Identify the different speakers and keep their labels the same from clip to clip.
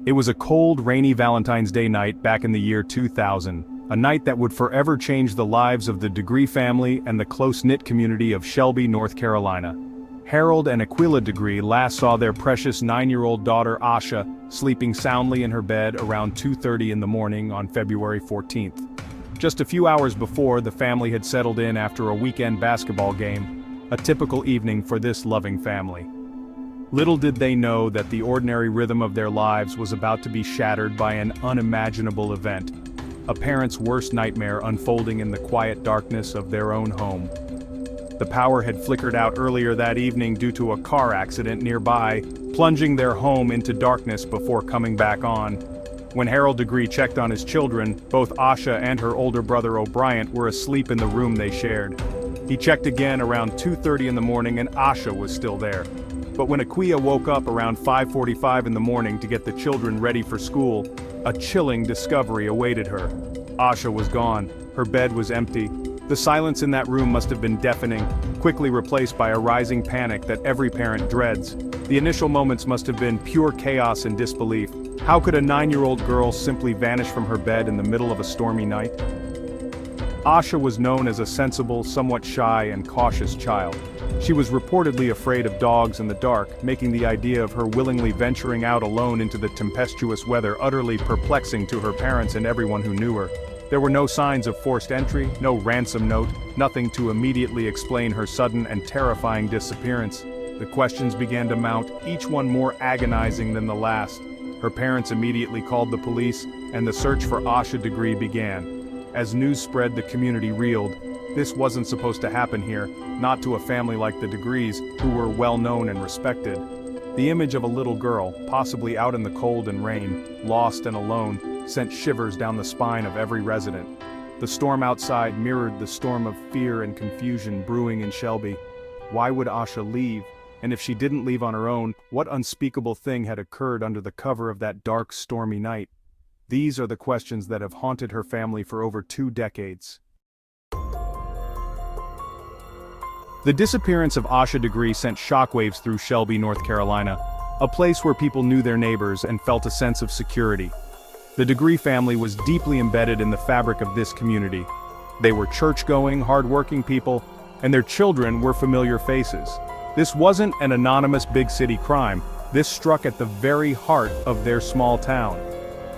Speaker 1: It was a cold, rainy Valentine's Day night back in the year 2000, a night that would forever change the lives of the Degree family and the close-knit community of Shelby, North Carolina. Harold and Aquila Degree last saw their precious 9-year-old daughter Asha sleeping soundly in her bed around 2:30 in the morning on February 14th. Just a few hours before, the family had settled in after a weekend basketball game, a typical evening for this loving family. Little did they know that the ordinary rhythm of their lives was about to be shattered by an unimaginable event, a parent's worst nightmare unfolding in the quiet darkness of their own home. The power had flickered out earlier that evening due to a car accident nearby, plunging their home into darkness before coming back on. When Harold Degree checked on his children, both Asha and her older brother O'Brien were asleep in the room they shared. He checked again around 2:30 in the morning and Asha was still there. But when Aquila woke up around 5:45 in the morning to get the children ready for school, a chilling discovery awaited her. Asha was gone, her bed was empty. The silence in that room must have been deafening, quickly replaced by a rising panic that every parent dreads. The initial moments must have been pure chaos and disbelief. How could a 9-year-old girl simply vanish from her bed in the middle of a stormy night? Asha was known as a sensible, somewhat shy and cautious child. She was reportedly afraid of dogs in the dark, making the idea of her willingly venturing out alone into the tempestuous weather utterly perplexing to her parents and everyone who knew her. There were no signs of forced entry, no ransom note, nothing to immediately explain her sudden and terrifying disappearance. The questions began to mount, each one more agonizing than the last. Her parents immediately called the police, and the search for Asha Degree began. As news spread, the community reeled. This wasn't supposed to happen here, not to a family like the Degrees, who were well known and respected. The image of a little girl, possibly out in the cold and rain, lost and alone, sent shivers down the spine of every resident. The storm outside mirrored the storm of fear and confusion brewing in Shelby. Why would Asha leave? And if she didn't leave on her own, what unspeakable thing had occurred under the cover of that dark, stormy night? These are the questions that have haunted her family for over 2 decades. The disappearance of Asha Degree sent shockwaves through Shelby, North Carolina, a place where people knew their neighbors and felt a sense of security. The Degree family was deeply embedded in the fabric of this community. They were church-going, hard-working people, and their children were familiar faces. This wasn't an anonymous big-city crime. This struck at the very heart of their small town.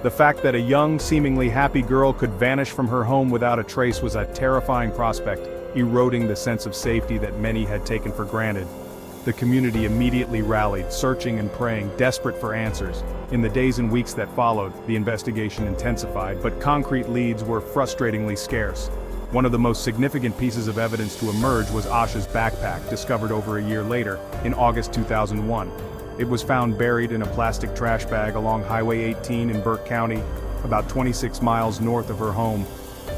Speaker 1: The fact that a young, seemingly happy girl could vanish from her home without a trace was a terrifying prospect, eroding the sense of safety that many had taken for granted. The community immediately rallied, searching and praying, desperate for answers. In the days and weeks that followed, the investigation intensified, but concrete leads were frustratingly scarce. One of the most significant pieces of evidence to emerge was Asha's backpack, discovered over a year later, in August 2001. It was found buried in a plastic trash bag along Highway 18 in Burke County, about 26 miles north of her home.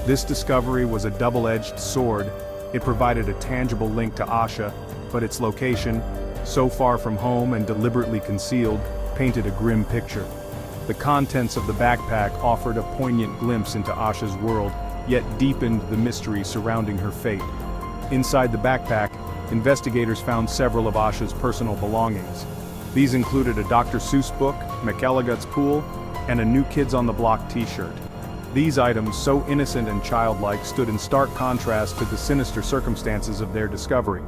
Speaker 1: This discovery was a double-edged sword. It provided a tangible link to Asha, but its location, so far from home and deliberately concealed, painted a grim picture. The contents of the backpack offered a poignant glimpse into Asha's world, yet deepened the mystery surrounding her fate. Inside the backpack, investigators found several of Asha's personal belongings. These included a Dr. Seuss book, McElligot's Pool, and a New Kids on the Block t-shirt. These items, so innocent and childlike, stood in stark contrast to the sinister circumstances of their discovery.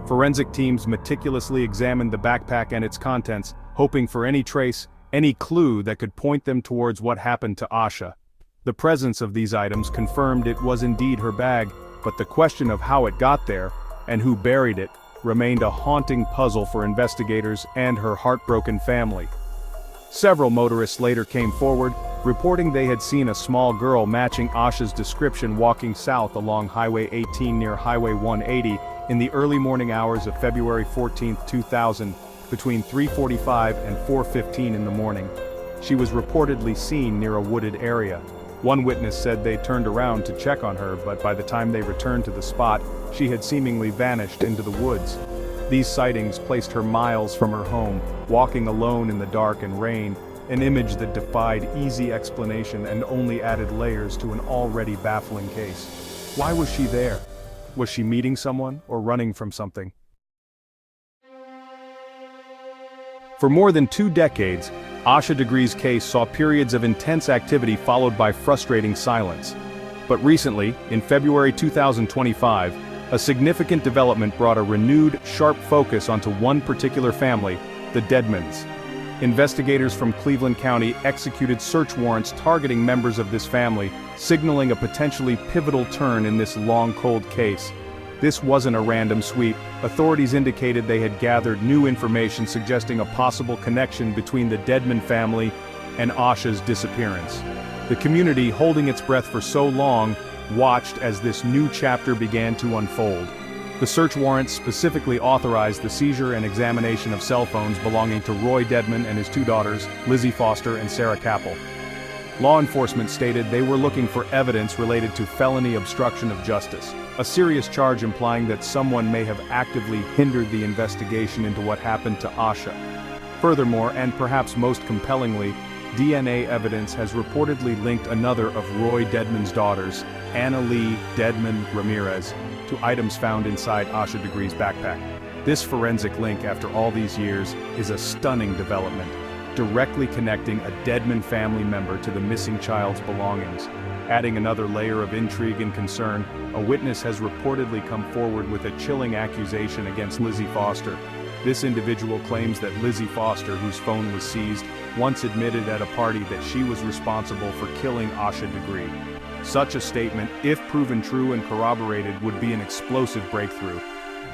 Speaker 1: Forensic teams meticulously examined the backpack and its contents, hoping for any trace, any clue that could point them towards what happened to Asha. The presence of these items confirmed it was indeed her bag, but the question of how it got there, and who buried it, remained a haunting puzzle for investigators and her heartbroken family. Several motorists later came forward, reporting they had seen a small girl matching Asha's description walking south along Highway 18 near Highway 180 in the early morning hours of February 14, 2000, between 3:45 and 4:15 in the morning. She was reportedly seen near a wooded area. One witness said they turned around to check on her, but by the time they returned to the spot, she had seemingly vanished into the woods. These sightings placed her miles from her home, walking alone in the dark and rain, an image that defied easy explanation and only added layers to an already baffling case. Why was she there? Was she meeting someone or running from something? For more than 2 decades, Asha Degree's case saw periods of intense activity followed by frustrating silence. But recently, in February 2025, a significant development brought a renewed, sharp focus onto one particular family, the Dedmans. Investigators from Cleveland County executed search warrants targeting members of this family, signaling a potentially pivotal turn in this long cold case. This wasn't a random sweep. Authorities indicated they had gathered new information suggesting a possible connection between the Dedman family and Asha's disappearance. The community, holding its breath for so long, watched as this new chapter began to unfold. The search warrants specifically authorized the seizure and examination of cell phones belonging to Roy Dedman and his 2 daughters, Lizzie Foster and Sarah Capel. Law enforcement stated they were looking for evidence related to felony obstruction of justice, a serious charge implying that someone may have actively hindered the investigation into what happened to Asha. Furthermore, and perhaps most compellingly, DNA evidence has reportedly linked another of Roy Dedman's daughters, Anna Lee Dedman Ramirez, to items found inside Asha Degree's backpack. This forensic link after all these years is a stunning development, directly connecting a Dedman family member to the missing child's belongings. Adding another layer of intrigue and concern, a witness has reportedly come forward with a chilling accusation against Lizzie Foster. This individual claims that Lizzie Foster, whose phone was seized, once admitted at a party that she was responsible for killing Asha Degree. Such a statement, if proven true and corroborated, would be an explosive breakthrough.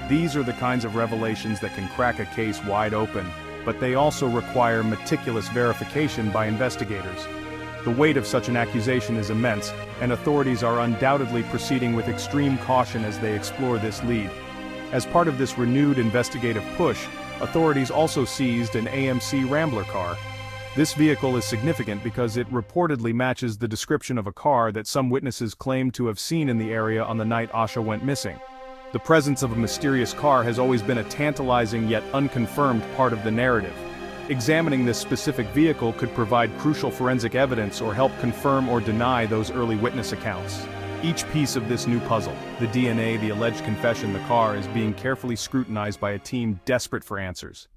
Speaker 1: These are the kinds of revelations that can crack a case wide open, but they also require meticulous verification by investigators. The weight of such an accusation is immense, and authorities are undoubtedly proceeding with extreme caution as they explore this lead. As part of this renewed investigative push, authorities also seized an AMC Rambler car. This vehicle is significant because it reportedly matches the description of a car that some witnesses claimed to have seen in the area on the night Asha went missing. The presence of a mysterious car has always been a tantalizing yet unconfirmed part of the narrative. Examining this specific vehicle could provide crucial forensic evidence or help confirm or deny those early witness accounts. Each piece of this new puzzle, the DNA, the alleged confession, the car, is being carefully scrutinized by a team desperate for answers.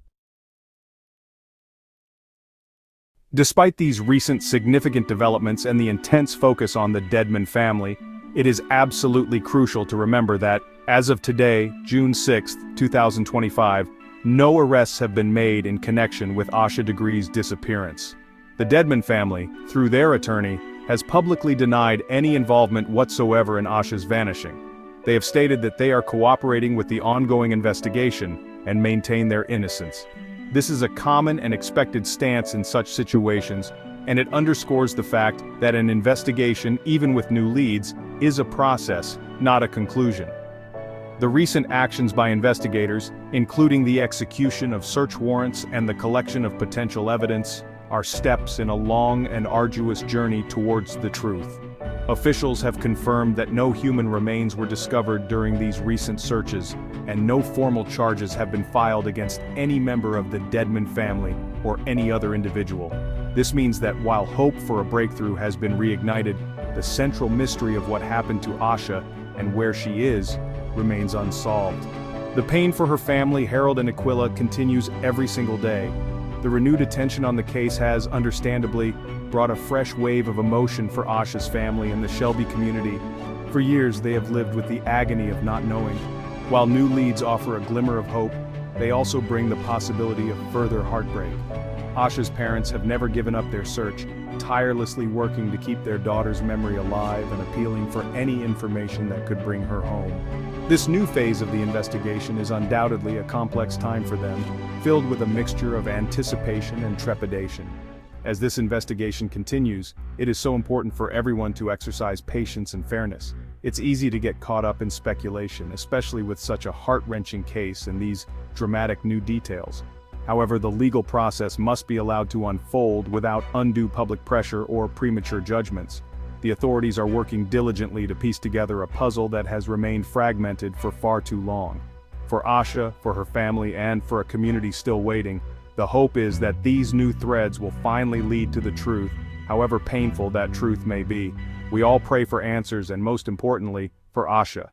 Speaker 1: Despite these recent significant developments and the intense focus on the Dedman family, it is absolutely crucial to remember that, as of today, June 6, 2025, no arrests have been made in connection with Asha Degree's disappearance. The Dedman family, through their attorney, has publicly denied any involvement whatsoever in Asha's vanishing. They have stated that they are cooperating with the ongoing investigation and maintain their innocence. This is a common and expected stance in such situations, and it underscores the fact that an investigation, even with new leads, is a process, not a conclusion. The recent actions by investigators, including the execution of search warrants and the collection of potential evidence, are steps in a long and arduous journey towards the truth. Officials have confirmed that no human remains were discovered during these recent searches, and no formal charges have been filed against any member of the Dedman family or any other individual. This means that while hope for a breakthrough has been reignited, the central mystery of what happened to Asha and where she is remains unsolved. The pain for her family, Harold and Aquila, continues every single day. The renewed attention on the case has, understandably, brought a fresh wave of emotion for Asha's family and the Shelby community. For years, they have lived with the agony of not knowing. While new leads offer a glimmer of hope, they also bring the possibility of further heartbreak. Asha's parents have never given up their search, tirelessly working to keep their daughter's memory alive and appealing for any information that could bring her home. This new phase of the investigation is undoubtedly a complex time for them, filled with a mixture of anticipation and trepidation. As this investigation continues, it is so important for everyone to exercise patience and fairness. It's easy to get caught up in speculation, especially with such a heart-wrenching case and these dramatic new details. However, the legal process must be allowed to unfold without undue public pressure or premature judgments. The authorities are working diligently to piece together a puzzle that has remained fragmented for far too long. For Asha, for her family, and for a community still waiting, the hope is that these new threads will finally lead to the truth, however painful that truth may be. We all pray for answers and, most importantly, for Asha.